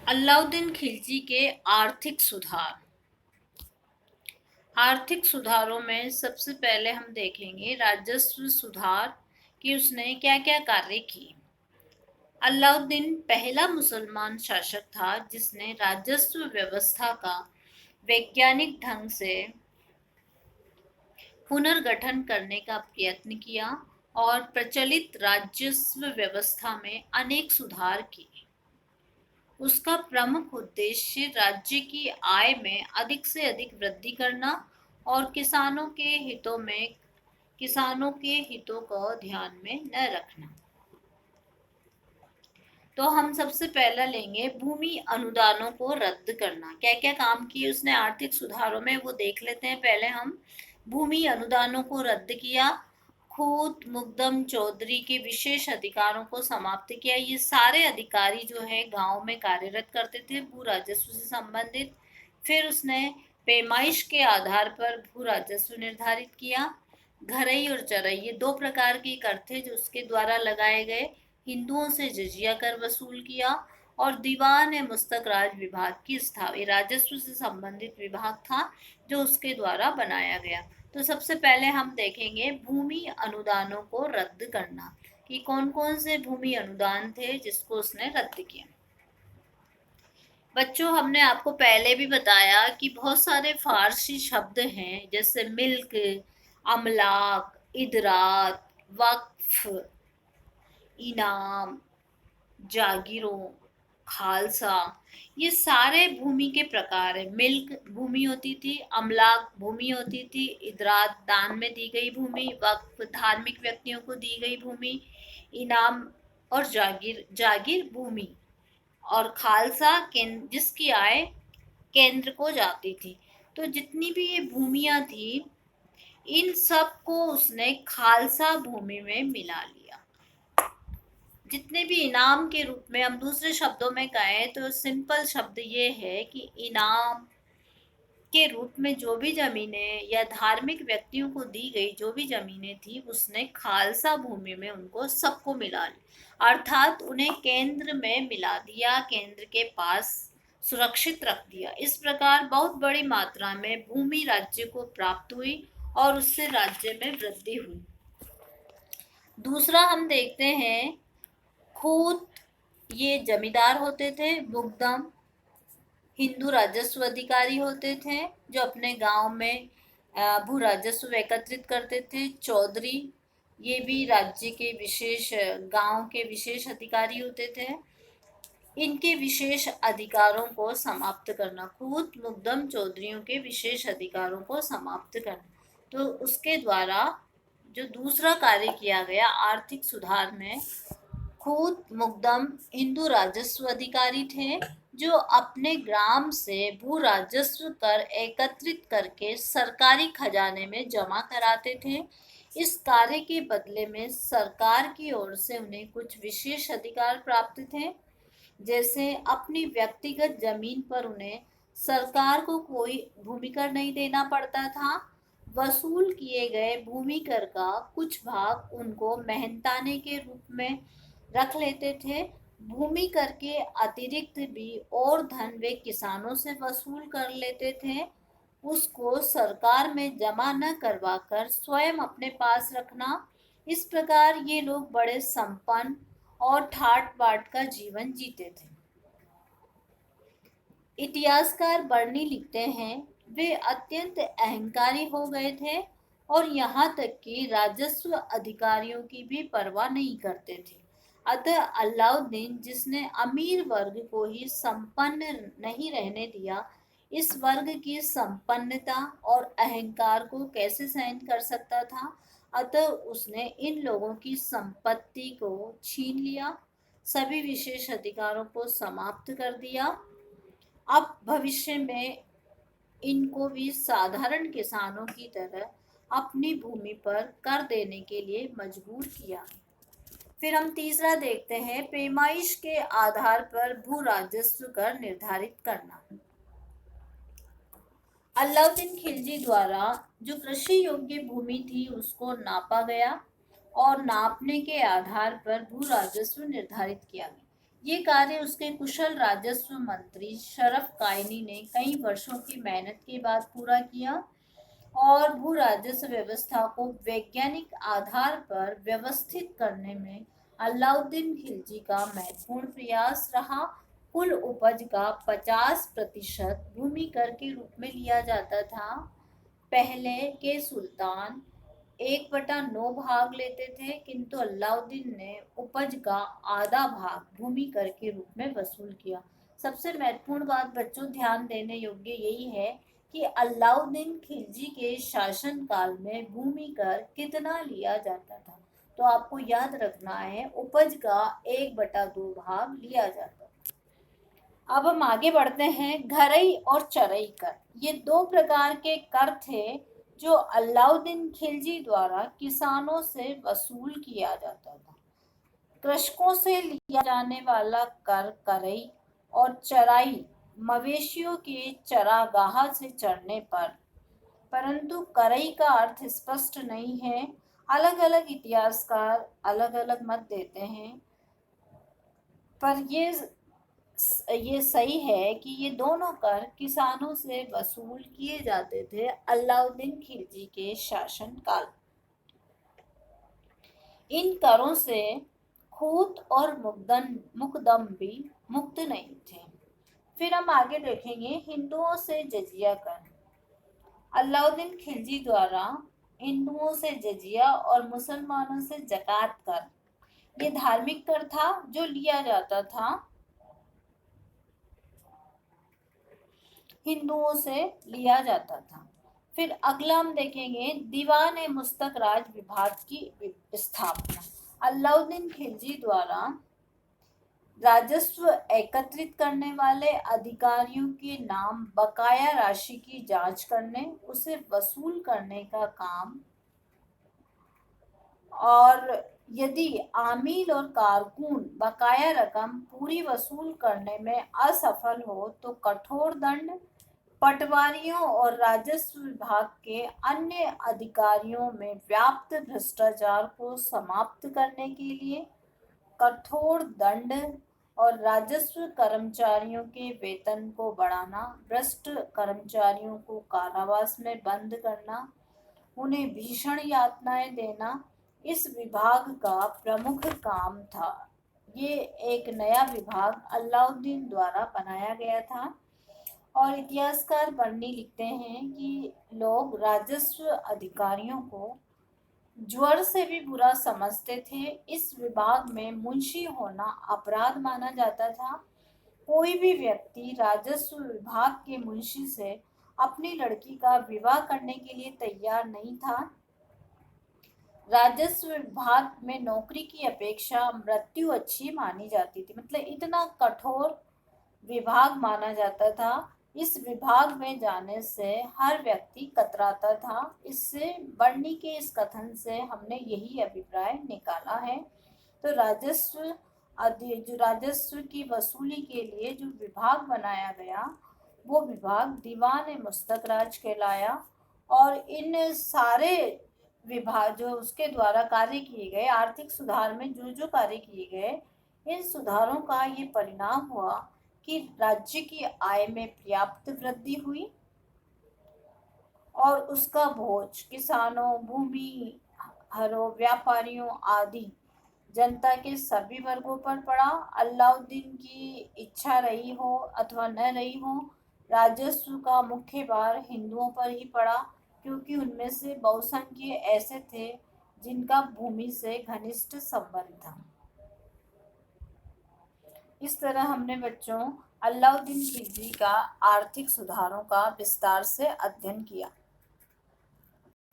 अलाउद्दीन खिलजी के आर्थिक सुधार। आर्थिक सुधारों में सबसे पहले हम देखेंगे राजस्व सुधार कि उसने क्या क्या कार्य किए। अलाउद्दीन पहला मुसलमान शासक था जिसने राजस्व व्यवस्था का वैज्ञानिक ढंग से पुनर्गठन करने का प्रयत्न किया और प्रचलित राजस्व व्यवस्था में अनेक सुधार किए। उसका प्रमुख उद्देश्य राज्य की आय में अधिक से अधिक वृद्धि करना और किसानों के हितों को ध्यान में न रखना। तो हम सबसे पहला लेंगे भूमि अनुदानों को रद्द करना। क्या क्या काम किए उसने आर्थिक सुधारों में वो देख लेते हैं। पहले हम भूमि अनुदानों को रद्द किया, खूत मुकदम चौधरी के विशेष अधिकारों को समाप्त किया। ये सारे अधिकारी जो है गांव में कार्यरत करते थे भू राजस्व से संबंधित। फिर उसने पैमाइश के आधार पर भू राजस्व निर्धारित किया। घरई और चरई ये दो प्रकार के कर थे जो उसके द्वारा लगाए गए। हिंदुओं से जजिया कर वसूल किया और दीवान ए मुस्तक राज विभाग की स्थापना, राजस्व से संबंधित विभाग था जो उसके द्वारा बनाया गया। तो सबसे पहले हम देखेंगे भूमि अनुदानों को रद्द करना कि कौन कौन से भूमि अनुदान थे जिसको उसने रद्द किया। बच्चों, हमने आपको पहले भी बताया कि बहुत सारे फारसी शब्द हैं जैसे मिल्क, अमलाक, इदरात, वक्फ, इनाम, जागीरों, खालसा, ये सारे भूमि के प्रकार है। मिल्क भूमि होती थी, अमलाक भूमि होती थी, इदरात दान में दी गई भूमि, वक्फ धार्मिक व्यक्तियों को दी गई भूमि, इनाम और जागीर जागीर भूमि, और खालसा केंद्र जिसकी आय केंद्र को जाती थी। तो जितनी भी ये भूमियां थी इन सब को उसने खालसा भूमि में मिला लिया। जितने भी इनाम के रूप में हम दूसरे शब्दों में कहें तो सिंपल शब्द ये है कि इनाम के रूप में जो भी जमीनें या धार्मिक व्यक्तियों को दी गई जो भी जमीनें थी उसने खालसा भूमि में उनको सबको मिला लिया, अर्थात उन्हें केंद्र में मिला दिया, केंद्र के पास सुरक्षित रख दिया। इस प्रकार बहुत बड़ी मात्रा में भूमि राज्य को प्राप्त हुई और उससे राज्य में वृद्धि हुई। दूसरा हम देखते हैं खूत, ये जमींदार होते थे। मुकदम हिंदू राजस्व अधिकारी होते थे जो अपने गांव में भू राजस्व एकत्रित करते थे। चौधरी ये भी राज्य के विशेष गांव के विशेष अधिकारी होते थे। इनके विशेष अधिकारों को समाप्त करना, खूत मुकदम चौधरियों के विशेष अधिकारों को समाप्त करना। तो उसके द्वारा जो दूसरा कार्य किया गया आर्थिक सुधार में, खूत मुकदम हिंदू राजस्व अधिकारी थे जो अपने ग्राम से भू राजस्व कर एकत्रित करके सरकारी खजाने में जमा कराते थे। इस कार्य के बदले में सरकार की ओर से उन्हें कुछ विशेष अधिकार प्राप्त थे, जैसे अपनी व्यक्तिगत जमीन पर उन्हें सरकार को कोई भूमि कर नहीं देना पड़ता था। वसूल किए गए भूमि कर का कुछ भाग उनको मेहनताने के रूप में रख लेते थे। भूमि कर के अतिरिक्त भी और धन वे किसानों से वसूल कर लेते थे, उसको सरकार में जमा न करवाकर स्वयं अपने पास रखना। इस प्रकार ये लोग बड़े संपन्न और ठाट बाट का जीवन जीते थे। इतिहासकार बर्नी लिखते हैं वे अत्यंत अहंकारी हो गए थे और यहाँ तक कि राजस्व अधिकारियों की भी परवाह नहीं करते थे। अतः अलाउद्दीन, जिसने अमीर वर्ग को ही संपन्न नहीं रहने दिया, इस वर्ग की संपन्नता और अहंकार को कैसे सहन कर सकता था। अतः उसने इन लोगों की संपत्ति को छीन लिया, सभी विशेष अधिकारों को समाप्त कर दिया। अब भविष्य में इनको भी साधारण किसानों की तरह अपनी भूमि पर कर देने के लिए मजबूर किया। फिर हम तीसरा देखते हैं पैमाइश के आधार पर भू राजस्व कर निर्धारित करना। अलाउद्दीन खिलजी द्वारा जो कृषि योग्य भूमि थी उसको नापा गया और नापने के आधार पर भू राजस्व निर्धारित किया गया। ये कार्य उसके कुशल राजस्व मंत्री शरफ कायनी ने कई वर्षों की मेहनत के बाद पूरा किया और भू राजस्व व्यवस्था को वैज्ञानिक आधार पर व्यवस्थित करने में अलाउद्दीन खिलजी का महत्वपूर्ण प्रयास रहा। कुल उपज का 50% भूमि कर के रूप में लिया जाता था। पहले के सुल्तान 1/9 भाग लेते थे, किंतु अलाउद्दीन ने उपज का आधा भाग भूमि कर के रूप में वसूल किया। सबसे महत्वपूर्ण बात बच्चों ध्यान देने योग्य यही है कि अलाउद्दीन खिलजी के शासन काल में भूमि कर कितना लिया जाता था। तो आपको याद रखना है उपज का 1/2 भाग लिया जाता था। अब हम आगे बढ़ते हैं। घरई और चरई कर, ये दो प्रकार के कर थे जो अलाउद्दीन खिलजी द्वारा किसानों से वसूल किया जाता था। कृषकों से लिया जाने वाला कर करई और चराई मवेशियों के चरागाह से चरने पर, परंतु करई का अर्थ स्पष्ट नहीं है। अलग अलग इतिहासकार अलग अलग मत देते हैं, पर ये सही है कि ये दोनों कर किसानों से वसूल किए जाते थे अलाउद्दीन खिलजी के शासन काल। इन करों से खूत और मुकदम भी मुक्त नहीं थे। फिर हम आगे देखेंगे हिंदुओं से जजिया कर। अलाउद्दीन खिलजी द्वारा हिंदुओं से जजिया और मुसलमानों से जकात कर, ये धार्मिक कर था जो लिया जाता था, हिंदुओं से लिया जाता था। फिर अगला हम देखेंगे दीवान ए मुस्तक राज विभाग की स्थापना। अलाउद्दीन खिलजी द्वारा राजस्व एकत्रित करने वाले अधिकारियों के नाम बकाया राशि की जांच करने, उसे वसूल करने का काम, और यदि आमिल और कारकुन बकाया रकम पूरी वसूल करने में असफल हो तो कठोर दंड, पटवारियों और राजस्व विभाग के अन्य अधिकारियों में व्याप्त भ्रष्टाचार को समाप्त करने के लिए कठोर दंड, और राजस्व कर्मचारियों के वेतन को बढ़ाना, भ्रष्ट कर्मचारियों को कारावास में बंद करना, उन्हें भीषण यातनाएं देना इस विभाग का प्रमुख काम था। ये एक नया विभाग अलाउद्दीन द्वारा बनाया गया था। और इतिहासकार बर्नी लिखते हैं कि लोग राजस्व अधिकारियों को ज्वर से भी बुरा समझते थे। इस विभाग में मुंशी होना अपराध माना जाता था। कोई भी व्यक्ति राजस्व विभाग के मुंशी से अपनी लड़की का विवाह करने के लिए तैयार नहीं था। राजस्व विभाग में नौकरी की अपेक्षा मृत्यु अच्छी मानी जाती थी, मतलब इतना कठोर विभाग माना जाता था। इस विभाग में जाने से हर व्यक्ति कतराता था। इससे बर्नी के इस कथन से हमने यही अभिप्राय निकाला है। तो जो राजस्व की वसूली के लिए जो विभाग बनाया गया वो विभाग दीवान ए मुस्तक राज कहलाया। और इन सारे विभाग जो उसके द्वारा कार्य किए गए, आर्थिक सुधार में जो जो कार्य किए गए, इन सुधारों का ये परिणाम हुआ कि राज्य की आय में पर्याप्त वृद्धि हुई और उसका बोझ किसानों, भूमि हरों, व्यापारियों आदि जनता के सभी वर्गों पर पड़ा। अलाउद्दीन की इच्छा रही हो अथवा न रही हो, राजस्व का मुख्य भार हिंदुओं पर ही पड़ा, क्योंकि उनमें से बहुसंख्य ऐसे थे जिनका भूमि से घनिष्ठ संबंध था। इस तरह हमने बच्चों अलाउद्दीन खिलजी का आर्थिक सुधारों का विस्तार से अध्ययन किया।